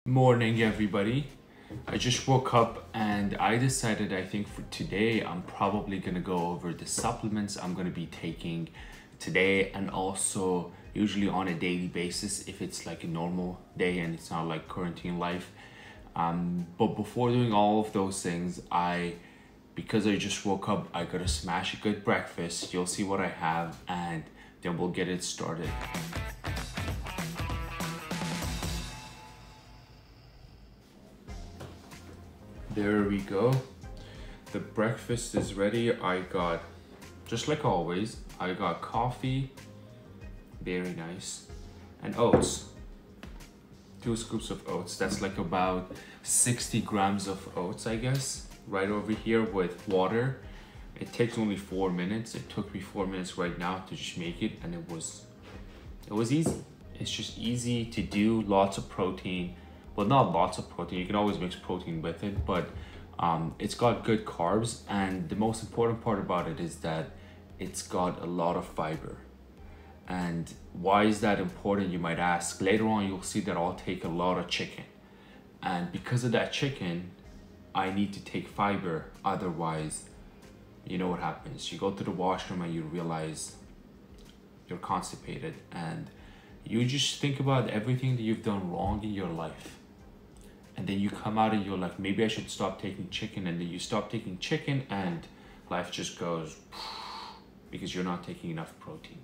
Morning, everybody. I just woke up and I decided I think for today I'm probably gonna go over the supplements I'm gonna be taking today, and also usually on a daily basis if it's like a normal day and it's not like quarantine life. But before doing all of those things, because I just woke up, I gotta smash a good breakfast. You'll see what I have and then we'll get it started. There we go. The breakfast is ready. I got, just like always, I got coffee, very nice, and oats. 2 scoops of oats. That's like about 60 grams of oats, I guess. Right over here with water. It takes only 4 minutes. It took me 4 minutes right now to just make it, and it was easy. It's just easy to do, lots of protein. Well, not lots of protein, you can always mix protein with it, but it's got good carbs, and the most important part about it is that it's got a lot of fiber. And why is that important, you might ask? Later on you'll see that I'll take a lot of chicken, and because of that chicken I need to take fiber, otherwise you know what happens. You go to the washroom and you realize you're constipated, and you just think about everything that you've done wrong in your life. And then you come out and you're like, maybe I should stop taking chicken. And then you stop taking chicken and life just goes because you're not taking enough protein.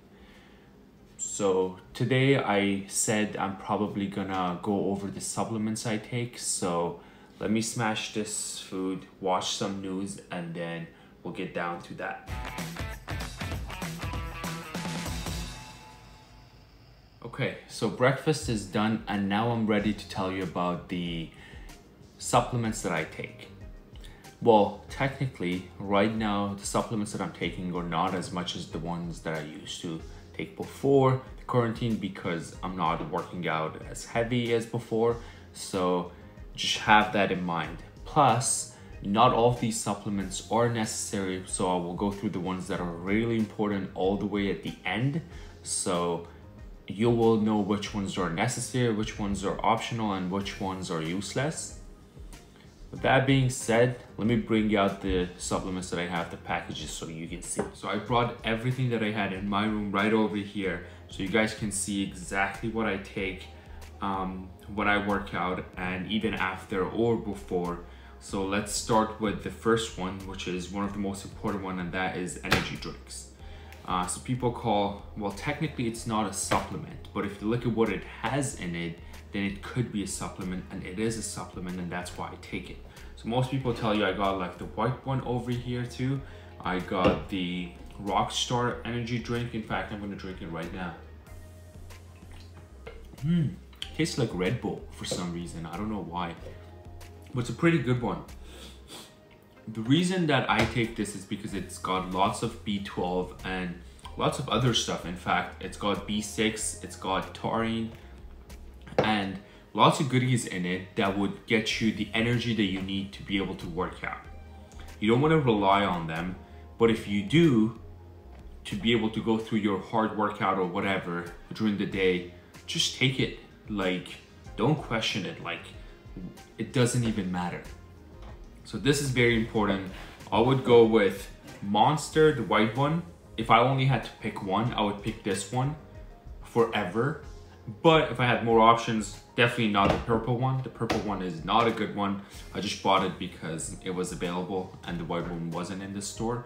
So today I said I'm probably gonna go over the supplements I take. So let me smash this food, watch some news, and then we'll get down to that. Okay, so breakfast is done and now I'm ready to tell you about the supplements that I take. Well, technically, right now, the supplements that I'm taking are not as much as the ones that I used to take before the quarantine, because I'm not working out as heavy as before. So just have that in mind. Plus, not all of these supplements are necessary, so I will go through the ones that are really important all the way at the end. So you will know which ones are necessary, which ones are optional, and which ones are useless. With that being said, let me bring out the supplements that I have, the packages, so you can see. So I brought everything that I had in my room right over here, so you guys can see exactly what I take when I work out, and even after or before. So let's start with the first one, which is one of the most important one, and that is energy drinks. So people call, well, technically it's not a supplement, but if you look at what it has in it, then it could be a supplement, and it is a supplement, and that's why I take it. So most people tell you I got like the white one over here too. I got the Rockstar energy drink. In fact, I'm gonna drink it right now. Tastes like Red Bull for some reason. I don't know why, but it's a pretty good one. The reason that I take this is because it's got lots of B12 and lots of other stuff. In fact, it's got B6, it's got taurine, and lots of goodies in it that would get you the energy that you need to be able to work out. You don't want to rely on them, but if you do, to be able to go through your hard workout or whatever during the day, just take it. Like, don't question it. Like, it doesn't even matter. So this is very important. I would go with Monster, the white one. If I only had to pick one, I would pick this one forever. But if I had more options, definitely not the purple one. The purple one is not a good one. I just bought it because it was available and the white one wasn't in the store.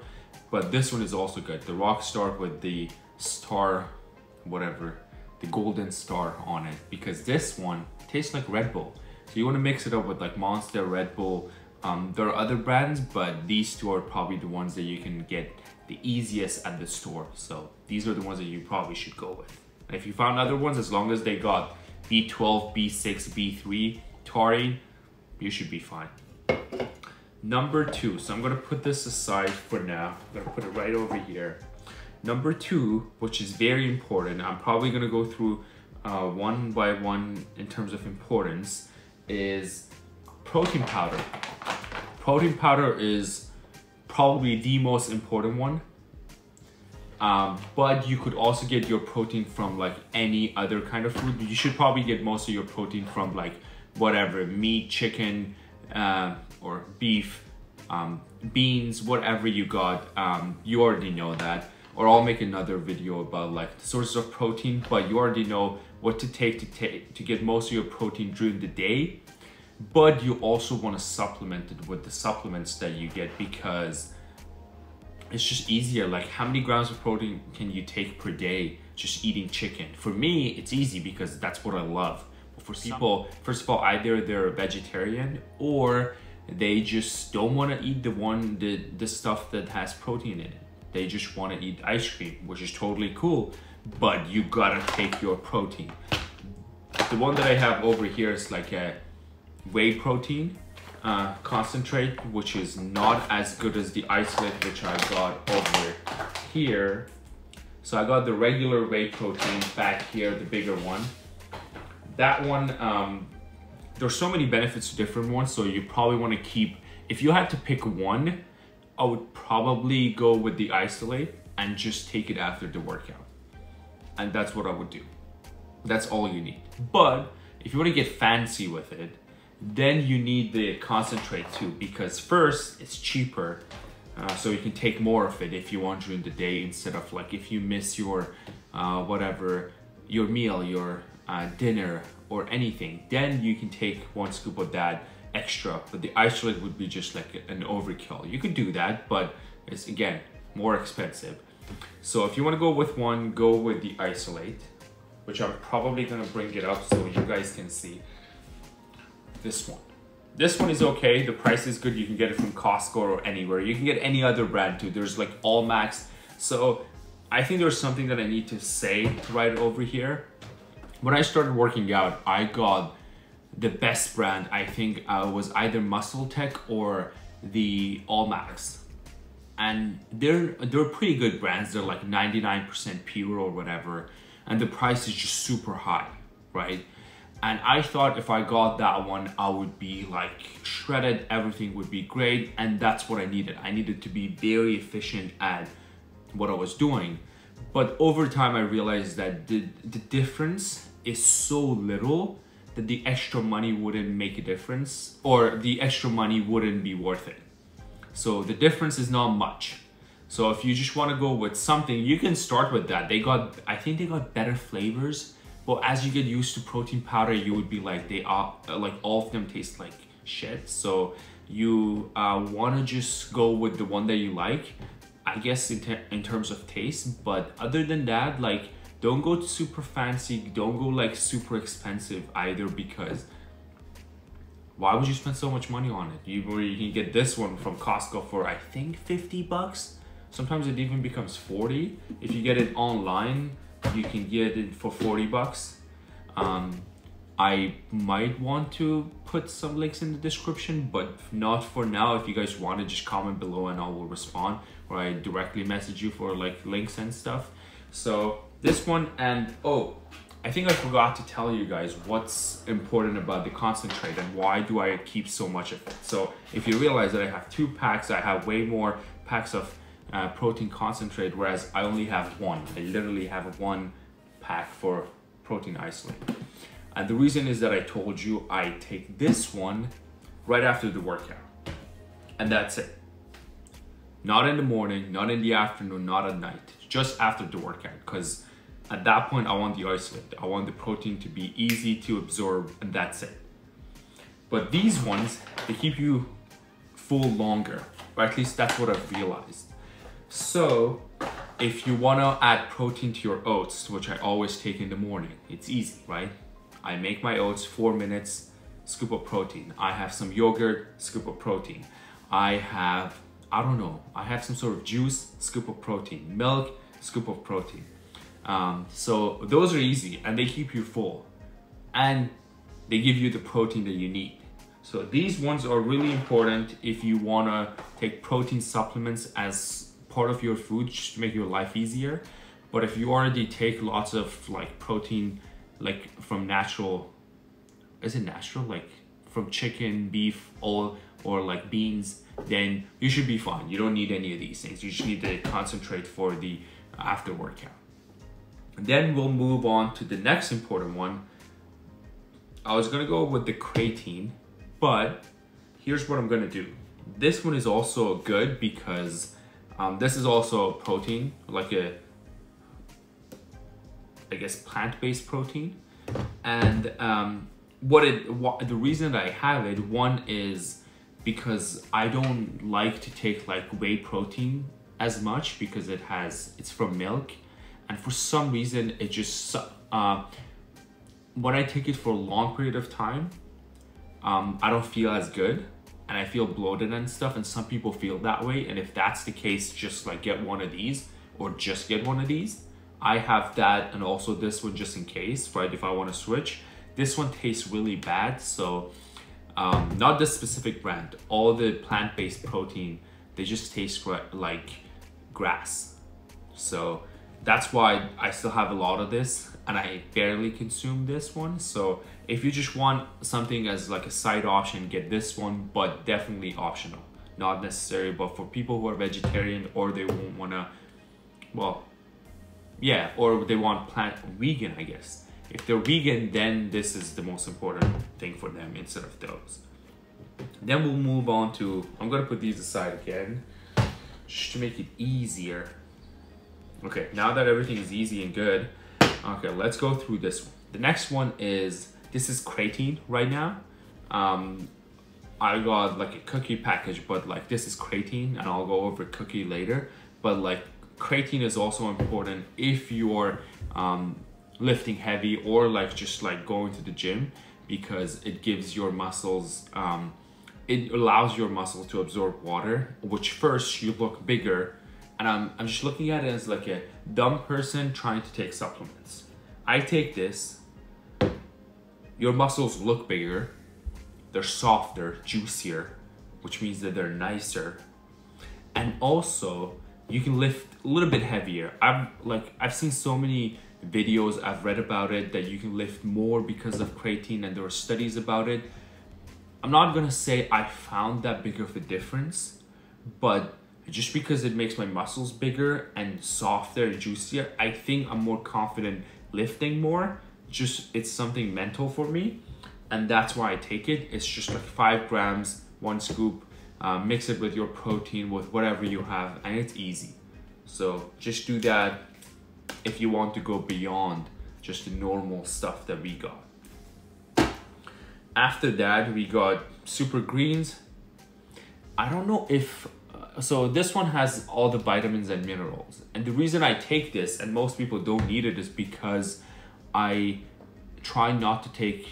But this one is also good. The Rockstar with the star, whatever, the golden star on it. Because this one tastes like Red Bull. So you want to mix it up with like Monster, Red Bull. There are other brands, but these two are probably the ones that you can get the easiest at the store. So these are the ones that you probably should go with. If you found other ones, as long as they got B12, B6, B3, taurine, you should be fine. Number 2, so I'm gonna put this aside for now. I'm gonna put it right over here. Number 2, which is very important, I'm probably gonna go through one by one in terms of importance, is protein powder. Protein powder is probably the most important one. But you could also get your protein from like any other kind of food. You should probably get most of your protein from like whatever, meat, chicken, or beef, beans, whatever you got, you already know that. Or I'll make another video about like the sources of protein, but you already know what to take to get most of your protein during the day. But you also want to supplement it with the supplements that you get, because it's just easier. Like, how many grams of protein can you take per day just eating chicken? For me, it's easy because that's what I love. But for people, first of all, either they're a vegetarian or they just don't want to eat the stuff that has protein in it. They just want to eat ice cream, which is totally cool, but you gotta take your protein. The one that I have over here is like a whey protein concentrate, which is not as good as the isolate, which I got over here. So I got the regular whey protein back here, the bigger one. That one, there's so many benefits to different ones, so you probably want to keep, if you had to pick one, I would probably go with the isolate and just take it after the workout. And that's what I would do. That's all you need. But if you want to get fancy with it, then you need the concentrate too, because first, it's cheaper. So you can take more of it if you want during the day, instead of like if you miss your whatever, your meal, your dinner or anything, then you can take 1 scoop of that extra. But the isolate would be just like an overkill. You could do that, but it's again more expensive. So if you want to go with one, go with the isolate, which I'm probably gonna bring it up so you guys can see. This one. This one is okay. The price is good. You can get it from Costco or anywhere. You can get any other brand too. There's like All Max. So I think there's something that I need to say right over here. When I started working out, I got the best brand. I think was either Muscle Tech or the All Max. And they're pretty good brands. They're like 99% pure or whatever. And the price is just super high, right? And I thought if I got that one, I would be like shredded, everything would be great. And that's what I needed. I needed to be very efficient at what I was doing. But over time, I realized that the difference is so little that the extra money wouldn't make a difference, or the extra money wouldn't be worth it. So the difference is not much. So if you just want to go with something, you can start with that. I think they got better flavors. But as you get used to protein powder, you would be like, they are like all of them taste like shit. So you want to just go with the one that you like, I guess in terms of taste. But other than that, like, don't go super fancy. Don't go like super expensive either, because why would you spend so much money on it? You can get this one from Costco for I think 50 bucks. Sometimes it even becomes 40. If you get it online, you can get it for 40 bucks. I might want to put some links in the description, but not for now. If you guys want to, just comment below and I will respond, or I directly message you for like links and stuff. So this one, and oh, I think I forgot to tell you guys what's important about the concentrate and why do I keep so much of it. So if you realize that I have 2 packs, I have way more packs of protein concentrate, whereas I only have 1. I literally have 1 pack for protein isolate. And the reason is that I told you I take this one right after the workout. And that's it. Not in the morning, not in the afternoon, not at night. Just after the workout. Because at that point, I want the isolate. I want the protein to be easy to absorb, and that's it. But these ones, they keep you full longer. Or at least that's what I've realized. So if you want to add protein to your oats, which I always take in the morning, it's easy, right? I make my oats, 4 minutes, scoop of protein. I have some yogurt, scoop of protein. I have, I don't know, I have some sort of juice, scoop of protein. Milk, scoop of protein. So those are easy and they keep you full. And they give you the protein that you need. So these ones are really important if you want to take protein supplements as part of your food, just to make your life easier. But if you already take lots of like protein, like from natural, is it natural? Like from chicken, beef, or like beans, then you should be fine. You don't need any of these things. You just need to concentrate for the after workout. And then we'll move on to the next important one, I was gonna go with the creatine, but here's what I'm gonna do. This one is also good because this is also a protein, like a, I guess, plant-based protein. And the reason that I have it, one is because I don't like to take like whey protein as much because it's from milk, and for some reason it just when I take it for a long period of time, I don't feel as good and I feel bloated and stuff, and some people feel that way. And if that's the case, just like get one of these, or just get one of these. I have that and also this one just in case, right? If I want to switch. This one tastes really bad, so not this specific brand. All the plant-based protein, they just taste like grass. So that's why I still have a lot of this and I barely consume this one. So if you just want something as like a side option, get this one, but definitely optional, not necessary. But for people who are vegetarian, or they won't wanna, well, yeah, or they want vegan, I guess. If they're vegan, then this is the most important thing for them instead of those. Then we'll move on to, I'm gonna put these aside again, just to make it easier. Okay, now that everything is easy and good, okay, let's go through this one. The next one is, this is creatine right now. I got like a cookie package, but like this is creatine, and I'll go over cookie later. But like creatine is also important if you're lifting heavy or like just like going to the gym, because it gives your muscles, it allows your muscles to absorb water, which first you look bigger. And I'm just looking at it as like a dumb person trying to take supplements. I take this, your muscles look bigger, they're softer, juicier, which means that they're nicer. And also you can lift a little bit heavier. I've seen so many videos, I've read about it, that you can lift more because of creatine, and there are studies about it. I'm not gonna say I found that big of a difference, but just because it makes my muscles bigger and softer and juicier, I think I'm more confident lifting more. Just, it's something mental for me, and that's why I take it. It's just like 5 grams, 1 scoop, mix it with your protein, with whatever you have, and it's easy. So just do that if you want to go beyond just the normal stuff that we got. After that, we got super greens. I don't know if, so this one has all the vitamins and minerals. And the reason I take this, and most people don't need it, is because I try not to take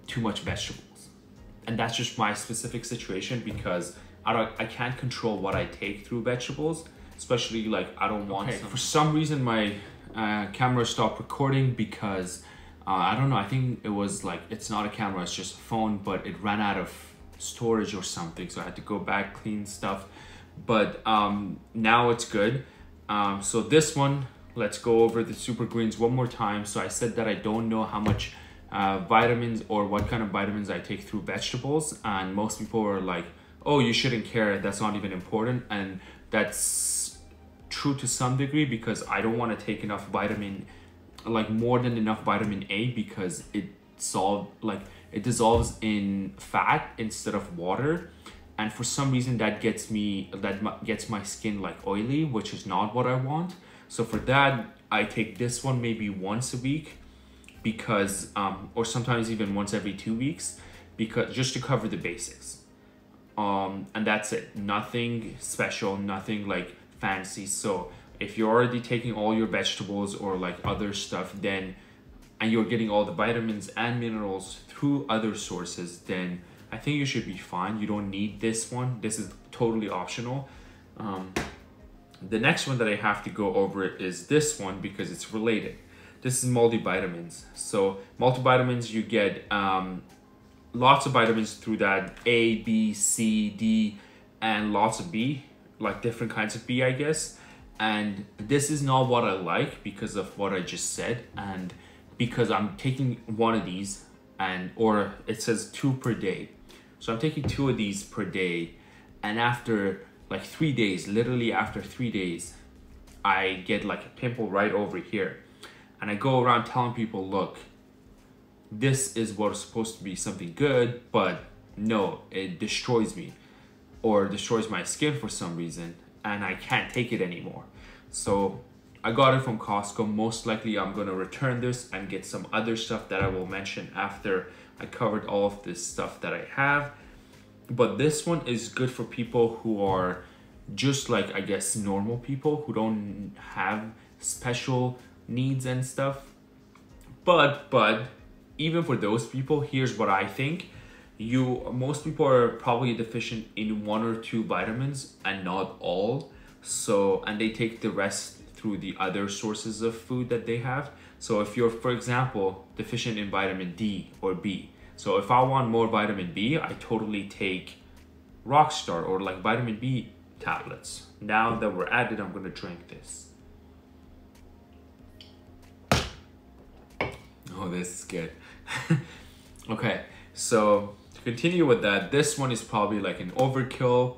too much vegetables. And that's just my specific situation, because I can't control what I take through vegetables, especially like I don't want for some reason my camera stopped recording because I don't know, I think it was like, it's not a camera, it's just a phone, but it ran out of storage or something, so I had to go back, clean stuff. But now it's good. So this one, let's go over the super greens one more time. So I said that I don't know how much vitamins or what kind of vitamins I take through vegetables, and most people are like, oh, you shouldn't care, that's not even important. And that's true to some degree, because I don't want to take enough vitamin, like more than enough vitamin A, because it dissolves in fat instead of water, and for some reason that gets my skin like oily, which is not what I want. So for that, I take this one maybe once a week, because or sometimes even once every 2 weeks, because just to cover the basics, and that's it. Nothing special, nothing like fancy. So if you're already taking all your vegetables or like other stuff, then, and you're getting all the vitamins and minerals through other sources, then I think you should be fine. You don't need this one. This is totally optional. The next one that I have to go over is this one, because it's related. This is multivitamins. So multivitamins, you get lots of vitamins through that, A, B, C, D, and lots of B, like different kinds of B, I guess. And this is not what I like because of what I just said, and because I'm taking one of these, and or it says 2 per day. So I'm taking 2 of these per day, and after like 3 days, literally after 3 days, I get like a pimple right over here. And I go around telling people, look, this is what's supposed to be something good, but no, it destroys me or destroys my skin for some reason, and I can't take it anymore. So I got it from Costco. Most likely I'm gonna return this and get some other stuff that I will mention after I covered all of this stuff that I have. But this one is good for people who are just like, I guess, normal people who don't have special needs and stuff. But even for those people, here's what I think. Most people are probably deficient in 1 or 2 vitamins and not all. So, and they take the rest through the other sources of food that they have. So if you're, for example, deficient in vitamin D or B, so if I want more vitamin B, I totally take Rockstar or like vitamin B tablets. Now that we're at it, I'm gonna drink this. Oh, this is good. Okay, so to continue with that, this one is probably like an overkill.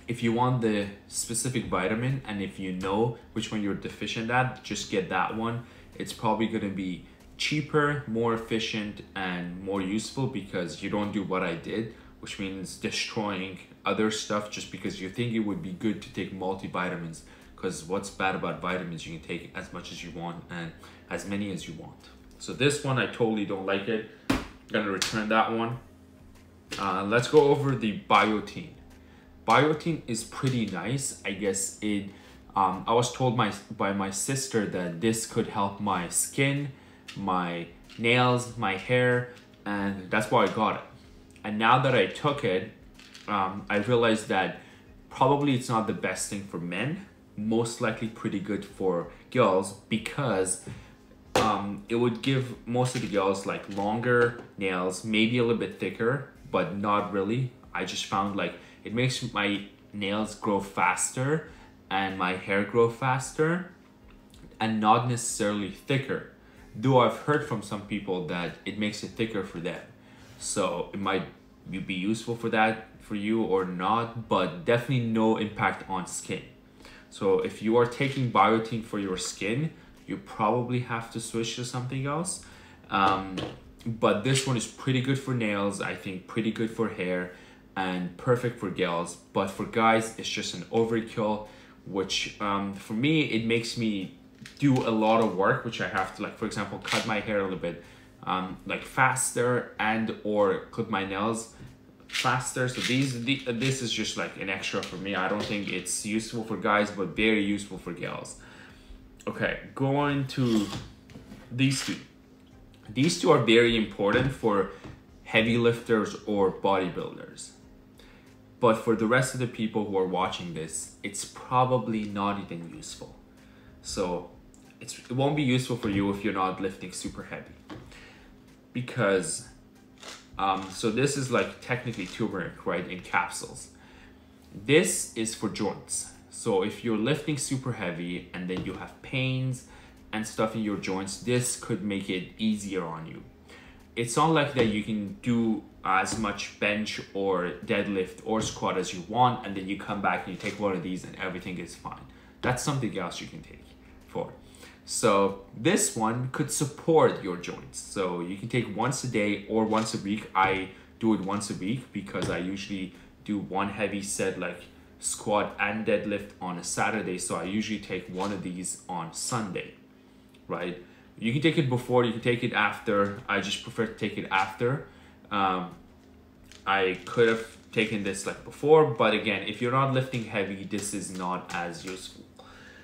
If you want the specific vitamin and if you know which one you're deficient at, just get that one. It's probably gonna be cheaper, more efficient, and more useful because you don't do what I did, which means destroying other stuff just because you think it would be good to take multivitamins. Because what's bad about vitamins, you can take as much as you want and as many as you want. So this one, I totally don't like it. I'm gonna return that one. Let's go over the Biotin. Biotin is pretty nice. I guess I was told by my sister that this could help my skin, my nails, my hair, and that's why I got it. And now that I took it, I realized that probably it's not the best thing for men, most likely pretty good for girls because it would give most of the girls like longer nails, maybe a little bit thicker, but not really. I just found like it makes my nails grow faster and my hair grow faster and not necessarily thicker. Though I've heard from some people that it makes it thicker for them. So it might be useful for that for you or not, but definitely no impact on skin. So if you are taking Biotin for your skin, you probably have to switch to something else. But this one is pretty good for nails, I think pretty good for hair and perfect for girls. But for guys, it's just an overkill, which for me, it makes me do a lot of work, which I have to, like, for example, cut my hair a little bit like faster and or clip my nails faster. So this is just like an extra for me. I don't think it's useful for guys, but very useful for girls. Okay, going to these two. These two are very important for heavy lifters or bodybuilders. But for the rest of the people who are watching this, it's probably not even useful. So it won't be useful for you if you're not lifting super heavy. Because, so this is like technically turmeric, right, in capsules. This is for joints. So if you're lifting super heavy and then you have pains and stuff in your joints, this could make it easier on you. It's not like that you can do as much bench or deadlift or squat as you want and then you come back and you take one of these and everything is fine. That's something else you can take for. So this one could support your joints. So you can take once a day or once a week. I do it once a week because I usually do one heavy set like squat and deadlift on a Saturday. So I usually take one of these on Sunday, right? You can take it before, you can take it after. I just prefer to take it after. I could have taken this like before, but again, if you're not lifting heavy, this is not as useful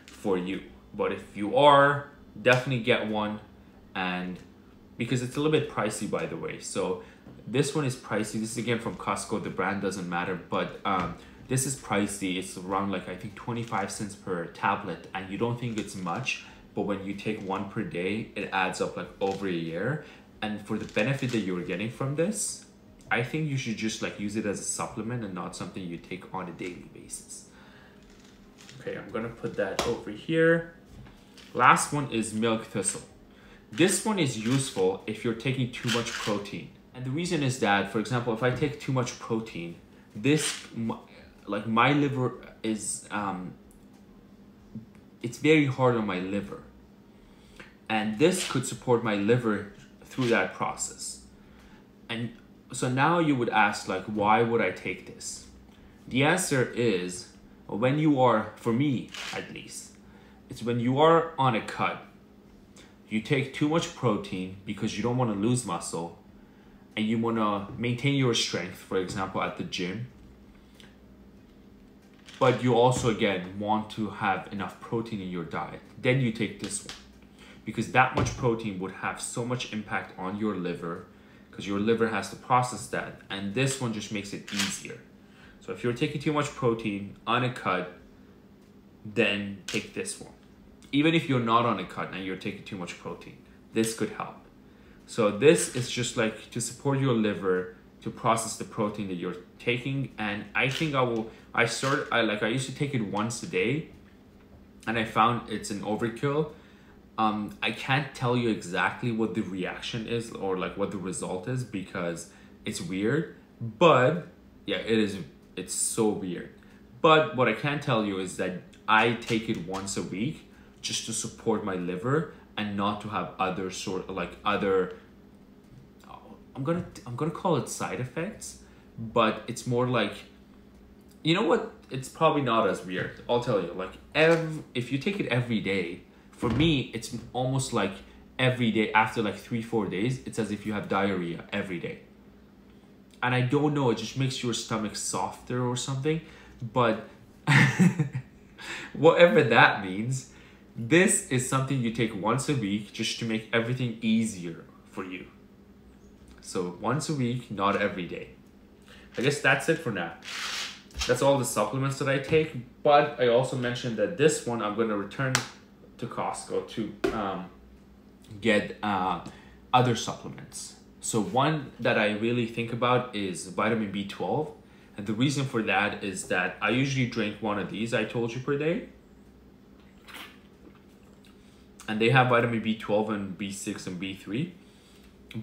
for you. But if you are, definitely get one, and because it's a little bit pricey, by the way. So this one is pricey. This is again from Costco. The brand doesn't matter, but this is pricey. It's around like, I think 25 cents per tablet, and you don't think it's much, but when you take one per day, it adds up like over a year. And for the benefit that you're getting from this, I think you should just like use it as a supplement and not something you take on a daily basis. Okay, I'm gonna put that over here. Last one is milk thistle. This one is useful if you're taking too much protein. And the reason is that, for example, if I take too much protein, this, like my liver is, it's very hard on my liver. And this could support my liver through that process. And so now you would ask, like, why would I take this? The answer is, when you are, for me at least, it's when you are on a cut, you take too much protein because you don't want to lose muscle and you want to maintain your strength, for example, at the gym. But you also, again, want to have enough protein in your diet. Then you take this one, because that much protein would have so much impact on your liver, because your liver has to process that. And this one just makes it easier. So if you're taking too much protein on a cut, then take this one. Even if you're not on a cut and you're taking too much protein, this could help. So this is just like to support your liver to process the protein that you're taking. And I think I used to take it once a day, and I found it's an overkill. I can't tell you exactly what the reaction is or like what the result is, because it's weird. But yeah, it's so weird. But what I can tell you is that I take it once a week just to support my liver and not to have other I'm gonna call it side effects, but it's more like, you know what, it's probably not as weird. I'll tell you, like, if you take it every day, for me it's almost like every day after like 3-4 days, it's as if you have diarrhea every day. And I don't know, it just makes your stomach softer or something, but whatever that means, this is something you take once a week just to make everything easier for you. So once a week, not every day. I guess that's it for now. That's all the supplements that I take, but I also mentioned that this one I'm going to return to Costco to get other supplements. So one that I really think about is vitamin B12. And the reason for that is that I usually drink one of these, I told you, per day. And they have vitamin B12 and B6 and B3.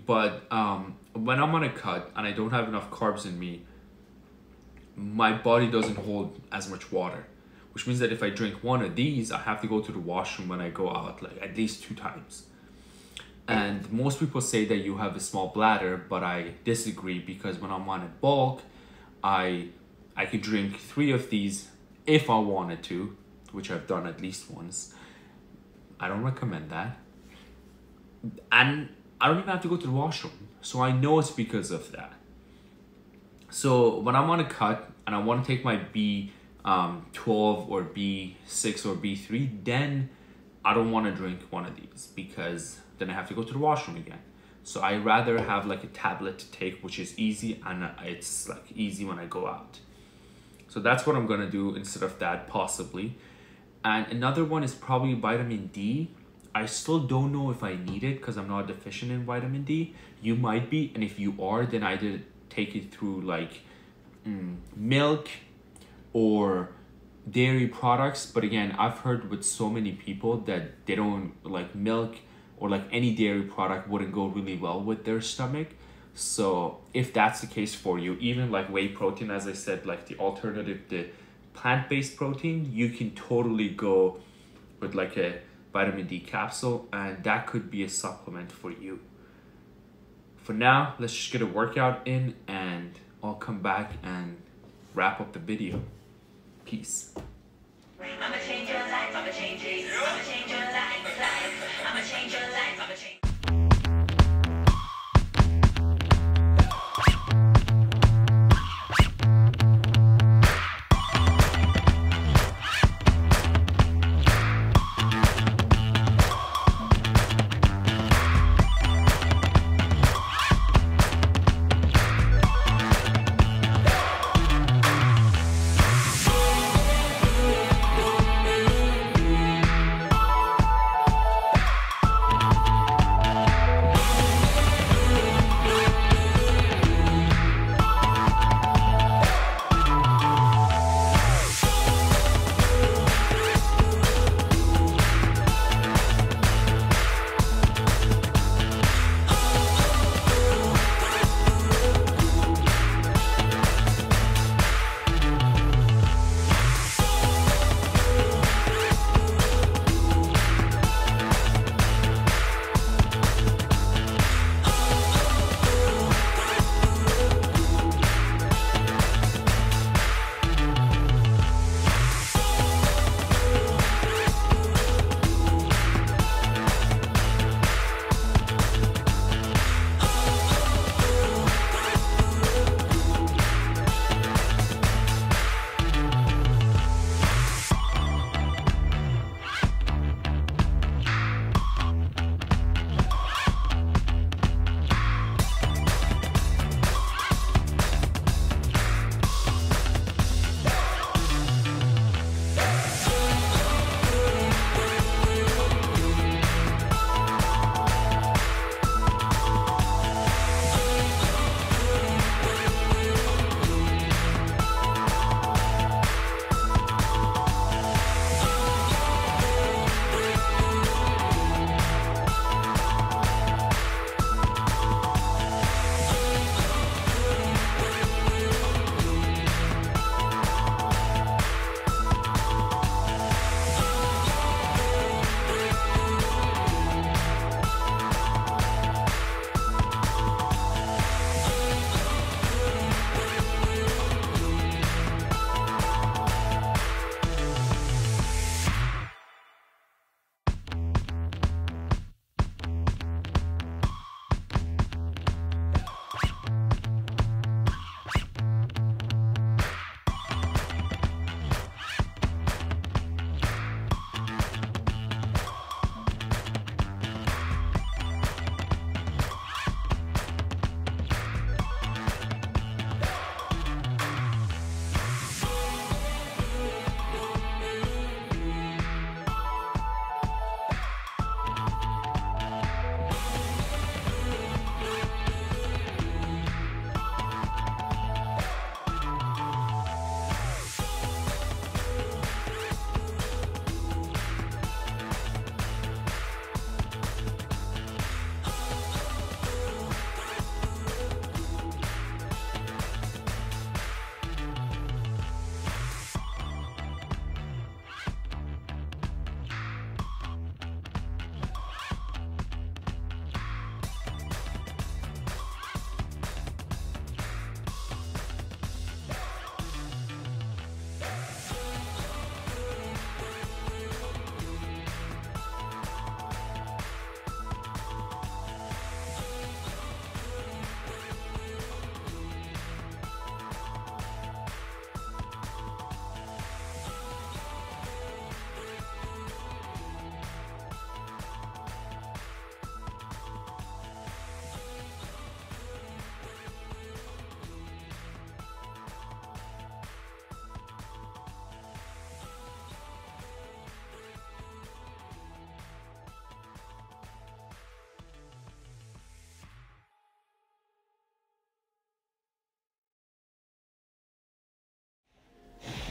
But when I'm on a cut and I don't have enough carbs in me, my body doesn't hold as much water. Which means that if I drink one of these, I have to go to the washroom when I go out, like at least 2 times. And most people say that you have a small bladder, but I disagree, because when I'm on a bulk, I could drink 3 of these if I wanted to, which I've done at least once. I don't recommend that. And I don't even have to go to the washroom. So I know it's because of that. So when I'm on a cut and I want to take my B12 or B6 or B3, then I don't want to drink one of these, because then I have to go to the washroom again. So I rather have like a tablet to take, which is easy, and it's like easy when I go out. So that's what I'm going to do instead of that, possibly. And another one is probably vitamin D. I still don't know if I need it because I'm not deficient in vitamin D. You might be, and if you are, then either take it through like milk or dairy products. But again, I've heard with so many people that they don't like milk or like any dairy product wouldn't go really well with their stomach. So if that's the case for you, even like whey protein, as I said, like the alternative, the plant-based protein, you can totally go with like a vitamin D capsule, and that could be a supplement for you. For now, let's just get a workout in, and I'll come back and wrap up the video. Peace. I'ma change your life, I'ma change it. I'ma change your life, I'ma change your life, I'ma change.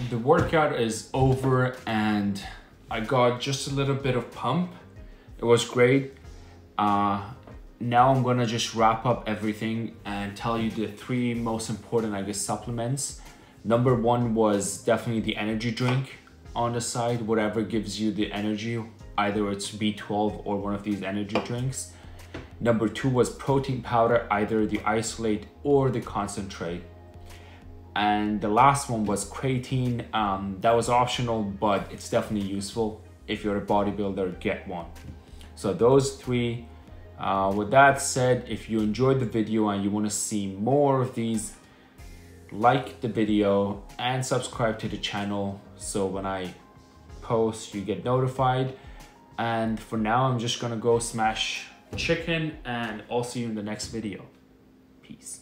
the workout is over and I got just a little bit of pump. It was great. Now I'm gonna just wrap up everything and tell you the 3 most important, I guess, supplements. Number 1 was definitely the energy drink on the side, whatever gives you the energy, either it's B12 or one of these energy drinks. Number 2 was protein powder, either the isolate or the concentrate. And the last one was creatine. That was optional, but it's definitely useful. If you're a bodybuilder, get one. So those 3. With that said, if you enjoyed the video and you want to see more of these, like the video and subscribe to the channel so when I post you get notified. And for now, I'm just gonna go smash chicken and I'll see you in the next video. Peace.